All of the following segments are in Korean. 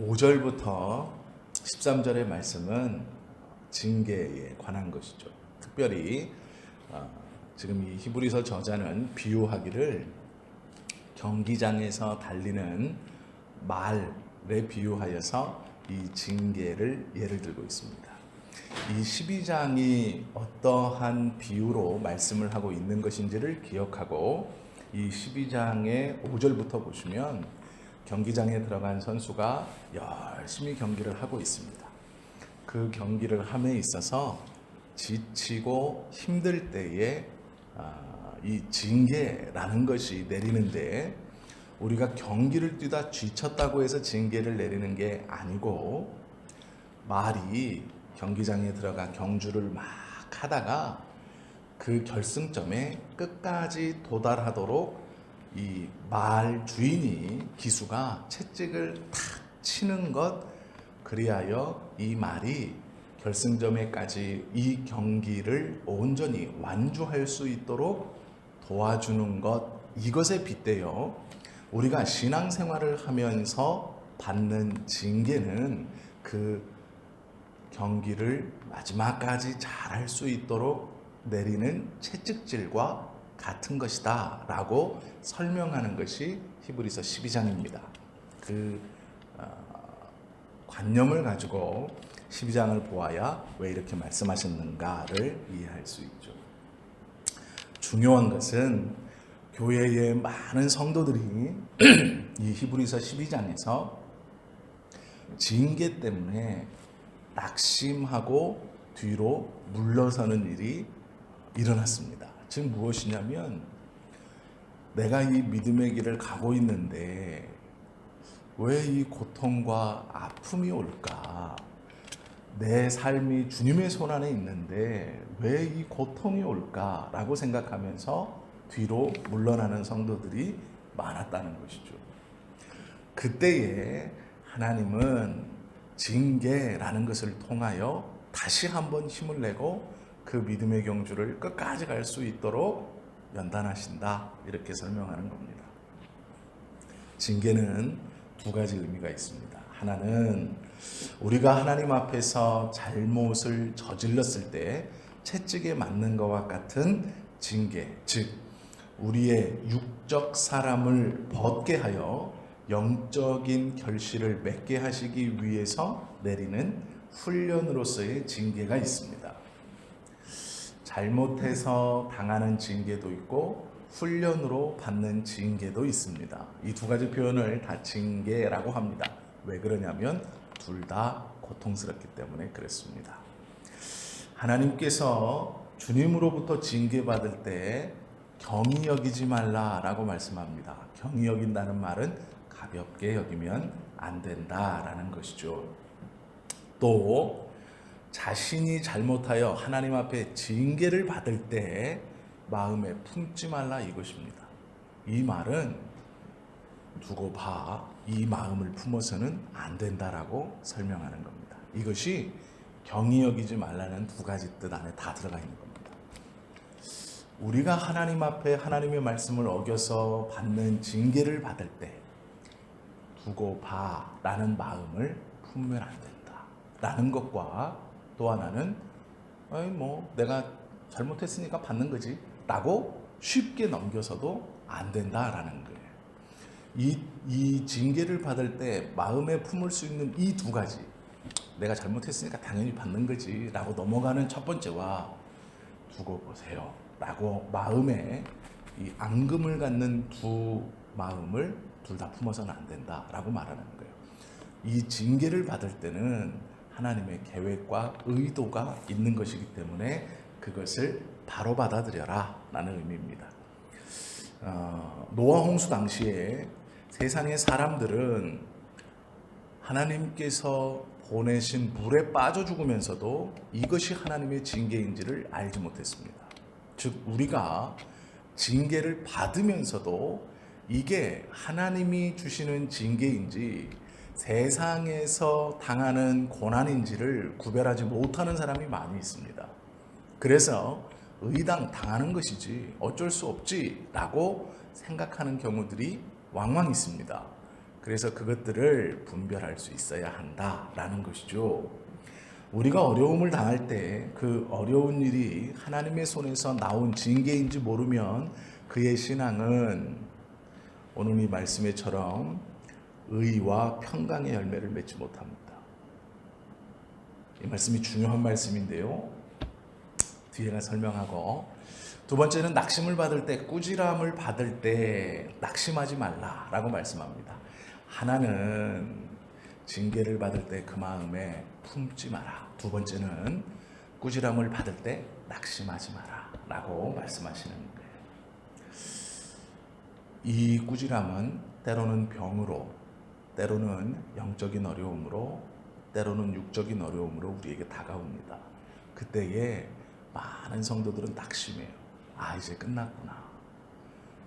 5절부터 13절의 말씀은 징계에 관한 것이죠. 특별히 지금 이 히브리서 저자는 비유하기를 경기장에서 달리는 말에 비유하여서 이 징계를 예를 들고 있습니다. 이 12장이 어떠한 비유로 말씀을 하고 있는 것인지를 기억하고 이 12장의 5절부터 보시면 경기장에 들어간 선수가 열심히 경기를 하고 있습니다. 그 경기를 함에 있어서 지치고 힘들 때에 이 징계라는 것이 내리는데, 우리가 경기를 뛰다 지쳤다고 해서 징계를 내리는 게 아니고, 말이 경기장에 들어가 경주를 막 하다가 그 결승점에 끝까지 도달하도록 이 말 주인이 기수가 채찍을 탁 치는 것, 그리하여 이 말이 결승점에까지 이 경기를 온전히 완주할 수 있도록 도와주는 것, 이것에 빗대어 우리가 신앙생활을 하면서 받는 징계는 그 경기를 마지막까지 잘할 수 있도록 내리는 채찍질과 같은 것이다 라고 설명하는 것이 히브리서 12장입니다. 그 관념을 가지고 12장을 보아야 왜 이렇게 말씀하셨는가를 이해할 수 있죠. 중요한 것은 교회의 많은 성도들이 이 히브리서 12장에서 징계 때문에 낙심하고 뒤로 물러서는 일이 일어났습니다. 즉 무엇이냐면, 내가 이 믿음의 길을 가고 있는데 왜 이 고통과 아픔이 올까? 내 삶이 주님의 손 안에 있는데 왜 이 고통이 올까? 라고 생각하면서 뒤로 물러나는 성도들이 많았다는 것이죠. 그때에 하나님은 징계라는 것을 통하여 다시 한번 힘을 내고 그 믿음의 경주를 끝까지 갈 수 있도록 연단하신다, 이렇게 설명하는 겁니다. 징계는 두 가지 의미가 있습니다. 하나는 우리가 하나님 앞에서 잘못을 저질렀을 때 채찍에 맞는 것과 같은 징계, 즉 우리의 육적 사람을 벗게 하여 영적인 결실을 맺게 하시기 위해서 내리는 훈련으로서의 징계가 있습니다. 잘못해서 당하는 징계도 있고 훈련으로 받는 징계도 있습니다. 이 두 가지 표현을 다 징계라고 합니다. 왜 그러냐면 둘 다 고통스럽기 때문에 그렇습니다. 하나님께서 주님으로부터 징계받을 때 경히 여기지 말라라고 말씀합니다. 경히 여긴다는 말은 가볍게 여기면 안 된다라는 것이죠. 또 자신이 잘못하여 하나님 앞에 징계를 받을 때 마음에 품지 말라, 이것입니다. 이 말은 두고 봐, 이 마음을 품어서는 안 된다라고 설명하는 겁니다. 이것이 경히 여기지 말라는 두 가지 뜻 안에 다 들어가 있는 겁니다. 우리가 하나님 앞에 하나님의 말씀을 어겨서 받는 징계를 받을 때 두고 봐 라는 마음을 품으면 안 된다 라는 것과, 또 하나는 내가 잘못했으니까 받는 거지 라고 쉽게 넘겨서도 안 된다라는 거예요. 이 징계를 받을 때 마음에 품을 수 있는 이 두 가지, 내가 잘못했으니까 당연히 받는 거지 라고 넘어가는 첫 번째와 두고 보세요 라고 마음에 이 앙금을 갖는 두 마음을 둘 다 품어서는 안 된다 라고 말하는 거예요. 이 징계를 받을 때는 하나님의 계획과 의도가 있는 것이기 때문에 그것을 바로 받아들여라 라는 의미입니다. 노아 홍수 당시에 세상의 사람들은 하나님께서 보내신 물에 빠져 죽으면서도 이것이 하나님의 징계인지를 알지 못했습니다. 즉 우리가 징계를 받으면서도 이게 하나님이 주시는 징계인지 세상에서 당하는 고난인지를 구별하지 못하는 사람이 많이 있습니다. 그래서 의당 당하는 것이지 어쩔 수 없지 라고 생각하는 경우들이 왕왕 있습니다. 그래서 그것들을 분별할 수 있어야 한다라는 것이죠. 우리가 어려움을 당할 때 그 어려운 일이 하나님의 손에서 나온 징계인지 모르면 그의 신앙은 오늘 이 말씀에처럼 의와 평강의 열매를 맺지 못합니다. 이 말씀이 중요한 말씀인데요. 뒤에가 설명하고, 두 번째는 낙심을 받을 때, 꾸지람을 받을 때 낙심하지 말라라고 말씀합니다. 하나는 징계를 받을 때 그 마음에 품지 마라. 두 번째는 꾸지람을 받을 때 낙심하지 마라 라고 말씀하시는 거예요. 이 꾸지람은 때로는 병으로, 때로는 영적인 어려움으로, 때로는 육적인 어려움으로 우리에게 다가옵니다. 그때에 많은 성도들은 낙심해요. 아, 이제 끝났구나.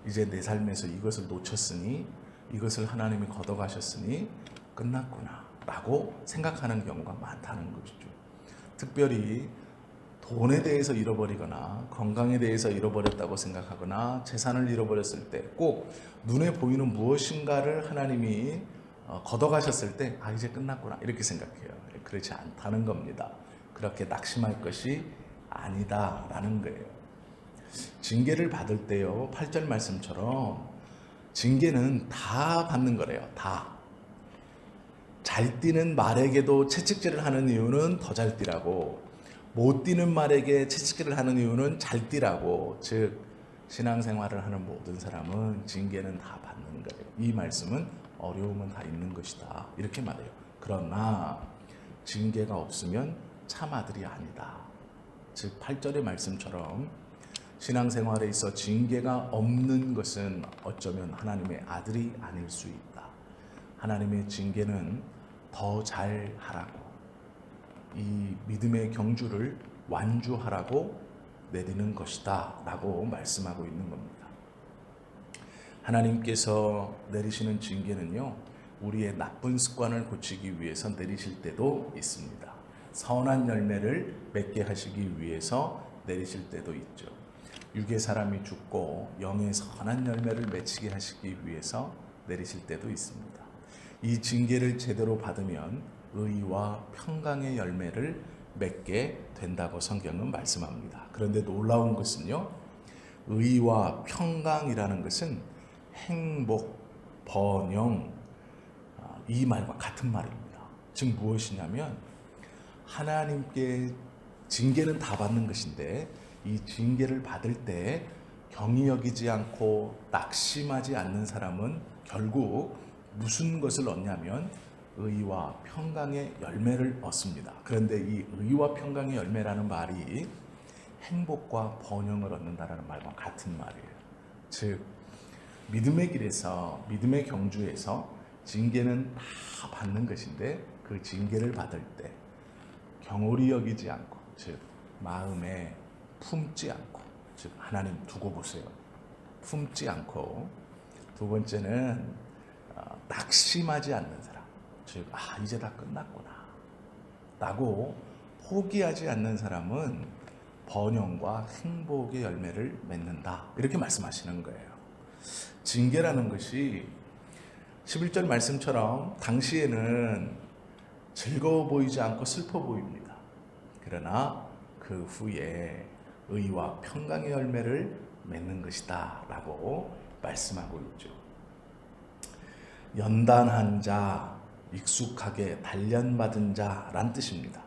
이제 내 삶에서 이것을 놓쳤으니, 이것을 하나님이 걷어가셨으니 끝났구나 라고 생각하는 경우가 많다는 것이죠. 특별히 돈에 대해서 잃어버리거나 건강에 대해서 잃어버렸다고 생각하거나 재산을 잃어버렸을 때 꼭 눈에 보이는 무엇인가를 하나님이 걷어가셨을 때 아, 이제 끝났구나 이렇게 생각해요. 그렇지 않다는 겁니다. 그렇게 낙심할 것이 아니다라는 거예요. 징계를 받을 때요, 8절 말씀처럼 징계는 다 받는 거래요. 다. 잘 뛰는 말에게도 채찍질을 하는 이유는 더 잘 뛰라고, 못 뛰는 말에게 채찍질을 하는 이유는 잘 뛰라고. 즉 신앙생활을 하는 모든 사람은 징계는 다 받는 거예요. 이 말씀은 어려움은 다 있는 것이다 이렇게 말해요. 그러나 징계가 없으면 참 아들이 아니다. 즉 8절의 말씀처럼 신앙생활에 있어 징계가 없는 것은 어쩌면 하나님의 아들이 아닐 수 있다. 하나님의 징계는 더 잘하라고, 이 믿음의 경주를 완주하라고 내리는 것이다 라고 말씀하고 있는 겁니다. 하나님께서 내리시는 징계는요, 우리의 나쁜 습관을 고치기 위해서 내리실 때도 있습니다. 선한 열매를 맺게 하시기 위해서 내리실 때도 있죠. 육의 사람이 죽고 영의 선한 열매를 맺히게 하시기 위해서 내리실 때도 있습니다. 이 징계를 제대로 받으면 의와 평강의 열매를 맺게 된다고 성경은 말씀합니다. 그런데 놀라운 것은요, 의와 평강이라는 것은 행복, 번영, 이 말과 같은 말입니다. 즉 무엇이냐면 하나님께 징계는 다 받는 것인데 이 징계를 받을 때 경히 여기지 않고 낙심하지 않는 사람은 결국 무슨 것을 얻냐면 의와 평강의 열매를 얻습니다. 그런데 이 의와 평강의 열매라는 말이 행복과 번영을 얻는다라는 말과 같은 말이에요. 즉 믿음의 길에서, 믿음의 경주에서 징계는 다 받는 것인데 그 징계를 받을 때 경홀히 여기지 않고, 즉 마음에 품지 않고, 즉 하나님 두고 보세요. 품지 않고, 두 번째는 낙심하지 않는 사람, 즉 아 이제 다 끝났구나 라고 포기하지 않는 사람은 번영과 행복의 열매를 맺는다 이렇게 말씀하시는 거예요. 징계라는 것이 11절 말씀처럼 당시에는 즐거워 보이지 않고 슬퍼 보입니다. 그러나 그 후에 의와 평강의 열매를 맺는 것이다 라고 말씀하고 있죠. 연단한 자, 익숙하게 단련받은 자란 뜻입니다.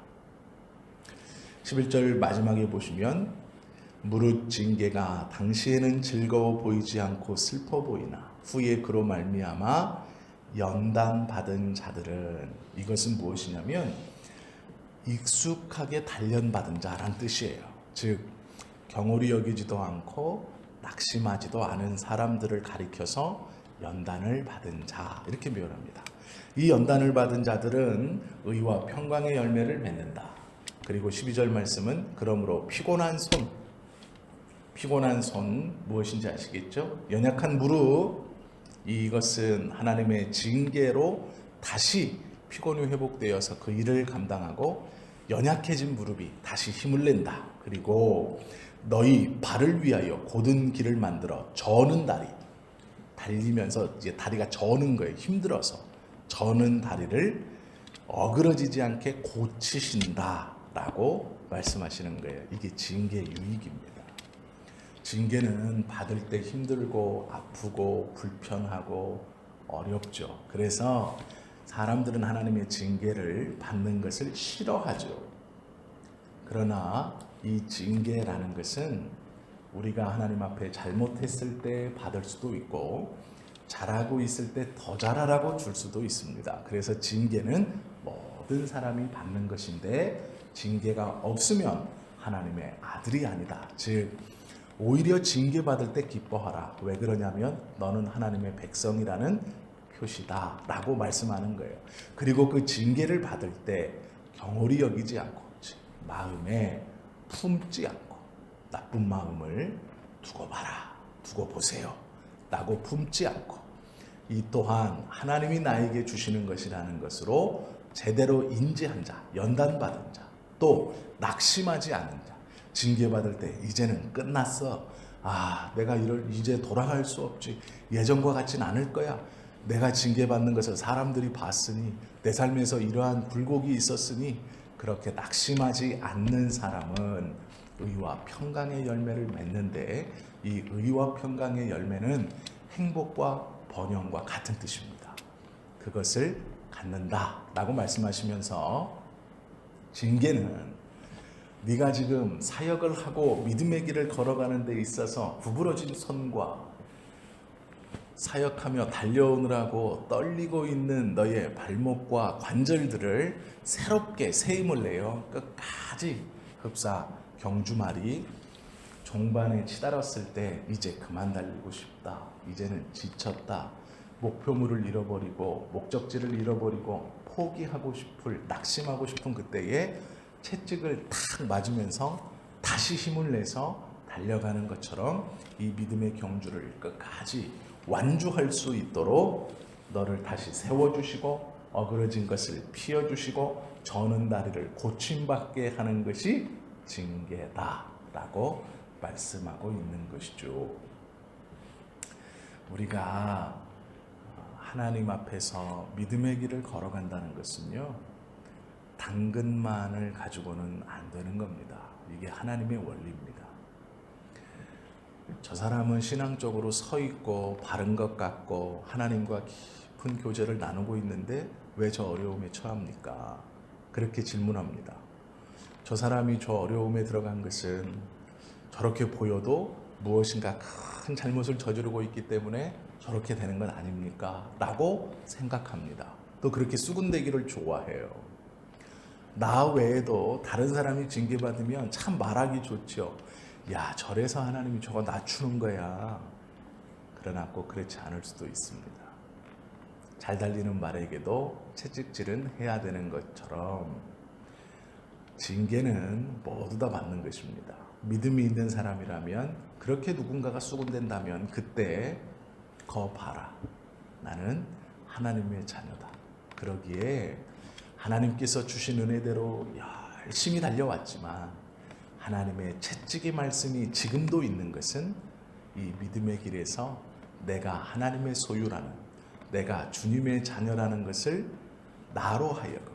11절 마지막에 보시면 무릇 징계가 당시에는 즐거워 보이지 않고 슬퍼 보이나 후에 그로 말미암아 연단받은 자들은, 이것은 무엇이냐면 익숙하게 단련받은 자란 뜻이에요. 즉 경홀히 여기지도 않고 낙심하지도 않은 사람들을 가리켜서 연단을 받은 자 이렇게 표현합니다. 이 연단을 받은 자들은 의와 평강의 열매를 맺는다. 그리고 12절 말씀은 그러므로 피곤한 손 무엇인지 아시겠죠? 연약한 무릎, 이것은 하나님의 징계로 다시 피곤이 회복되어서 그 일을 감당하고 연약해진 무릎이 다시 힘을 낸다. 그리고 너희 발을 위하여 곧은 길을 만들어 저는 다리, 달리면서 이제 다리가 저는 거예요. 힘들어서 저는 다리를 어그러지지 않게 고치신다라고 말씀하시는 거예요. 이게 징계 유익입니다. 징계는 받을 때 힘들고 아프고 불편하고 어렵죠. 그래서 사람들은 하나님의 징계를 받는 것을 싫어하죠. 그러나 이 징계라는 것은 우리가 하나님 앞에 잘못했을 때 받을 수도 있고 잘하고 있을 때 더 잘하라고 줄 수도 있습니다. 그래서 징계는 모든 사람이 받는 것인데 징계가 없으면 하나님의 아들이 아니다. 즉 오히려 징계받을 때 기뻐하라. 왜 그러냐면 너는 하나님의 백성이라는 표시다 라고 말씀하는 거예요. 그리고 그 징계를 받을 때 경홀히 여기지 않고 마음에 품지 않고 나쁜 마음을 두고 봐라, 두고 보세요 라고 품지 않고 이 또한 하나님이 나에게 주시는 것이라는 것으로 제대로 인지한 자, 연단받은 자, 또 낙심하지 않은 자, 징계받을 때 이제는 끝났어. 내가 이제 돌아갈 수 없지. 예전과 같진 않을 거야. 내가 징계받는 것을 사람들이 봤으니 내 삶에서 이러한 굴곡이 있었으니 그렇게 낙심하지 않는 사람은 의와 평강의 열매를 맺는데 이 의와 평강의 열매는 행복과 번영과 같은 뜻입니다. 그것을 갖는다라고 말씀하시면서 징계는 네가 지금 사역을 하고 믿음의 길을 걸어가는 데 있어서 구부러진 손과 사역하며 달려오느라고 떨리고 있는 너의 발목과 관절들을 새롭게 새 힘을 내어 끝까지 흡사 경주말이 종반에 치달았을 때 이제 그만 달리고 싶다. 이제는 지쳤다. 목표물을 잃어버리고 목적지를 잃어버리고 포기하고 싶을 낙심하고 싶은 그때에 채찍을 탁 맞으면서 다시 힘을 내서 달려가는 것처럼 이 믿음의 경주를 끝까지 완주할 수 있도록 너를 다시 세워주시고 어그러진 것을 피워주시고 저는 다리를 고침받게 하는 것이 징계다라고 말씀하고 있는 것이죠. 우리가 하나님 앞에서 믿음의 길을 걸어간다는 것은요, 당근만을 가지고는 안 되는 겁니다. 이게 하나님의 원리입니다. 저 사람은 신앙적으로 서 있고 바른 것 같고 하나님과 깊은 교제를 나누고 있는데 왜 저 어려움에 처합니까? 그렇게 질문합니다. 저 사람이 저 어려움에 들어간 것은 저렇게 보여도 무엇인가 큰 잘못을 저지르고 있기 때문에 저렇게 되는 건 아닙니까? 라고 생각합니다. 또 그렇게 수군대기를 좋아해요. 나 외에도 다른 사람이 징계받으면 참 말하기 좋죠. 야, 저래서 하나님이 저거 낮추는 거야. 그러나 꼭 그렇지 않을 수도 있습니다. 잘 달리는 말에게도 채찍질은 해야 되는 것처럼 징계는 모두 다 받는 것입니다. 믿음이 있는 사람이라면 그렇게 누군가가 수군된다면 그때 거 봐라. 나는 하나님의 자녀다. 그러기에 하나님께서 주신 은혜대로 열심히 달려왔지만 하나님의 채찍의 말씀이 지금도 있는 것은 이 믿음의 길에서 내가 하나님의 소유라는, 내가 주님의 자녀라는 것을 나로 하여금,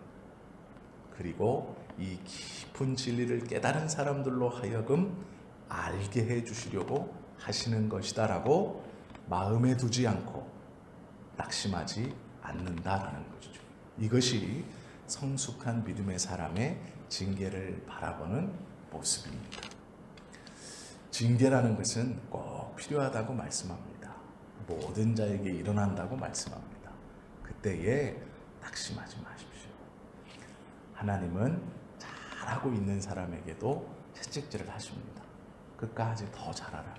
그리고 이 깊은 진리를 깨달은 사람들로 하여금 알게 해 주시려고 하시는 것이다라고 마음에 두지 않고 낙심하지 않는다라는 것이죠. 이것이 성숙한 믿음의 사람의 징계를 바라보는 모습입니다. 징계라는 것은 꼭 필요하다고 말씀합니다. 모든 자에게 일어난다고 말씀합니다. 그때에 낙심하지 마십시오. 하나님은 잘하고 있는 사람에게도 채찍질을 하십니다. 끝까지 더 잘하라.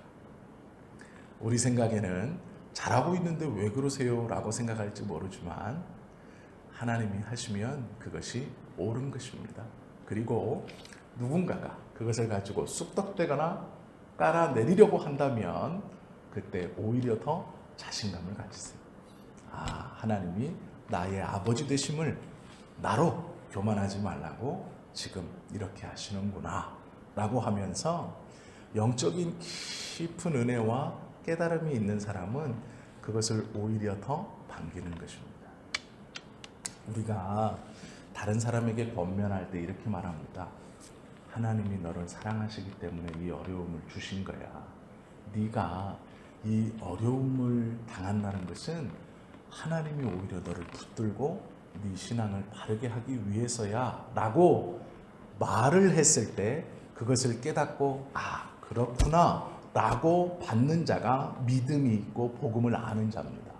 우리 생각에는 잘하고 있는데 왜 그러세요? 라고 생각할지 모르지만 하나님이 하시면 그것이 옳은 것입니다. 그리고 누군가가 그것을 가지고 쑥덕대거나 깔아내리려고 한다면 그때 오히려 더 자신감을 가지세요. 하나님이 나의 아버지 되심을 나로 교만하지 말라고 지금 이렇게 하시는구나 라고 하면서 영적인 깊은 은혜와 깨달음이 있는 사람은 그것을 오히려 더 반기는 것입니다. 우리가 다른 사람에게 권면할 때 이렇게 말합니다. 하나님이 너를 사랑하시기 때문에 이 어려움을 주신 거야. 네가 이 어려움을 당한다는 것은 하나님이 오히려 너를 붙들고 네 신앙을 바르게 하기 위해서야 라고 말을 했을 때 그것을 깨닫고 그렇구나 라고 받는 자가 믿음이 있고 복음을 아는 자입니다.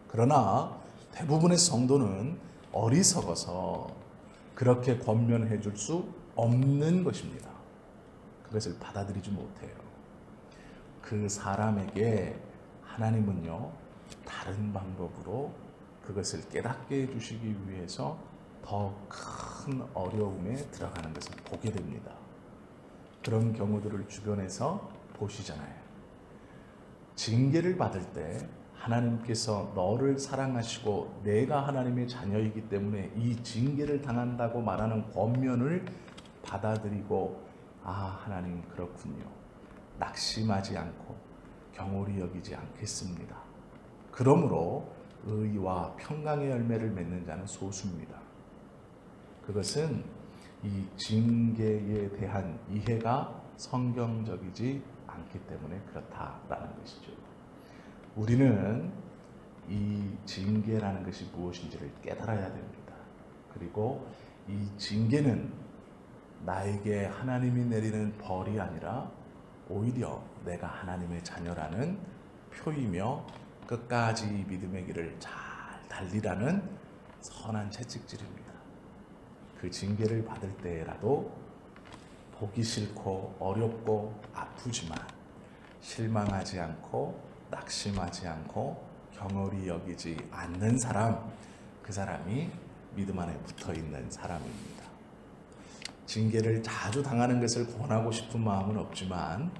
그러나 대부분의 성도는 어리석어서 그렇게 권면해 줄 수 없는 것입니다. 그것을 받아들이지 못해요. 그 사람에게 하나님은요, 다른 방법으로 그것을 깨닫게 해주시기 위해서 더 큰 어려움에 들어가는 것을 보게 됩니다. 그런 경우들을 주변에서 보시잖아요. 징계를 받을 때 하나님께서 너를 사랑하시고 내가 하나님의 자녀이기 때문에 이 징계를 당한다고 말하는 권면을 받아들이고 하나님 그렇군요. 낙심하지 않고 경홀히 여기지 않겠습니다. 그러므로 의와 평강의 열매를 맺는 자는 소수입니다. 그것은 이 징계에 대한 이해가 성경적이지 않기 때문에 그렇다라는 것이죠. 우리는 이 징계라는 것이 무엇인지를 깨달아야 됩니다. 그리고 이 징계는 나에게 하나님이 내리는 벌이 아니라 오히려 내가 하나님의 자녀라는 표이며 끝까지 믿음의 길을 잘 달리라는 선한 채찍질입니다. 그 징계를 받을 때라도 보기 싫고 어렵고 아프지만 실망하지 않고 낙심하지 않고 경홀히 여기지 않는 사람, 그 사람이 믿음 안에 붙어 있는 사람입니다. 징계를 자주 당하는 것을 권하고 싶은 마음은 없지만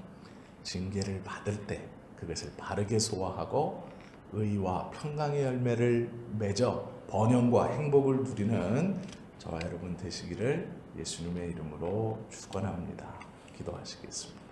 징계를 받을 때 그것을 바르게 소화하고 의와 평강의 열매를 맺어 번영과 행복을 누리는 저와 여러분 되시기를 예수님의 이름으로 축원합니다. 기도하시겠습니다.